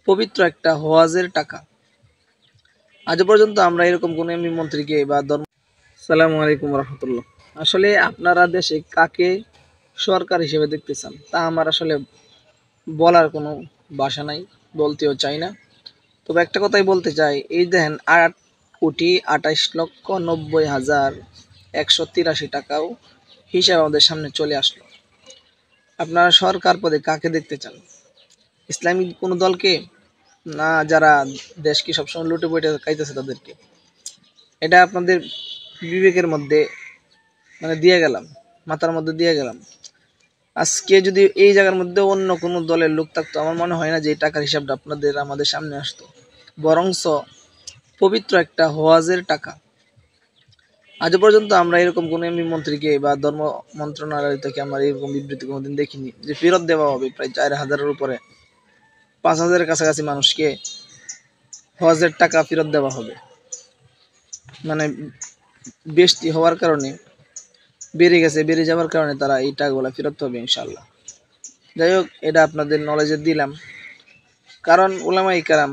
পবিত্র একটা হওয়াজের টাকা। আজ পর্যন্ত আমরা এরকম কোনো এমপি মন্ত্রীকে বা ধর্ম। সালামু আলাইকুম রহমতুল্লাহ। আসলে আপনারা দেশে কাকে সরকার হিসেবে দেখতে চান তা আমার আসলে বলার কোনো ভাষা নাই, বলতেও চাই না। তবে একটা কথাই বলতে চাই, এই দেখেন 8,28,90,183 টাকাও হিসাব আমাদের সামনে চলে আসলো। আপনারা সরকার পদে কাকে দেখতে চান? ইসলামিক কোনো দলকে, না যারা দেশকে সবসময় লুটে পুটে খাইতেছে তাদেরকে? এটা আপনাদের বিবেকের মধ্যে দিয়ে গেলাম, মাথার মধ্যে দিয়ে গেলাম। আজকে যদি এই জায়গার মধ্যে অন্য কোনো দলের লোক থাকতো, আমার মনে হয় না যে এই টাকার হিসাবটা আমাদের সামনে আসতো। বরংস পবিত্র একটা হওয়াজের টাকা। আজ পর্যন্ত আমরা এরকম কোনো এমপি মন্ত্রীকে বা ধর্ম মন্ত্রণালয় থেকে আমরা এরকম বিবৃতি কোনোদিন দেখিনি যে ফেরত দেওয়া হবে প্রায় 4,000-এর উপরে, 5,000-এর কাছাকাছি মানুষকে হজের টাকা ফেরত দেওয়া হবে। মানে বেশি হওয়ার কারণে বেড়ে যাওয়ার কারণে তারা এই টাকাগুলো ফেরত হবে ইনশাল্লাহ। যাই হোক, এটা আপনাদের নলেজে দিলাম, কারণ উলামায়ে কেরাম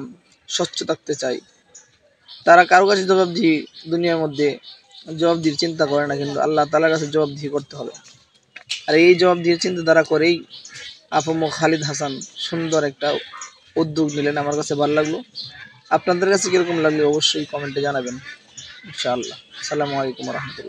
স্বচ্ছ থাকতে চাই। তারা কারো কাছে জবাবদিহি দুনিয়ার মধ্যে জবাবদিহির চিন্তা করে না, কিন্তু আল্লাহ তাআলার কাছে জবাবদিহি করতে হবে। আর এই জবাবদিহির চিন্তাধারা করেই আফম খালিদ হাসান সুন্দর একটা উদ্যোগ নিলেন। আমার কাছে ভালো লাগলো। আপনাদের কাছে কিরকম লাগলো অবশ্যই কমেন্টে জানাবেন ইনশাআল্লাহ। আসসালামু আলাইকুম রহমতুল্লাহ।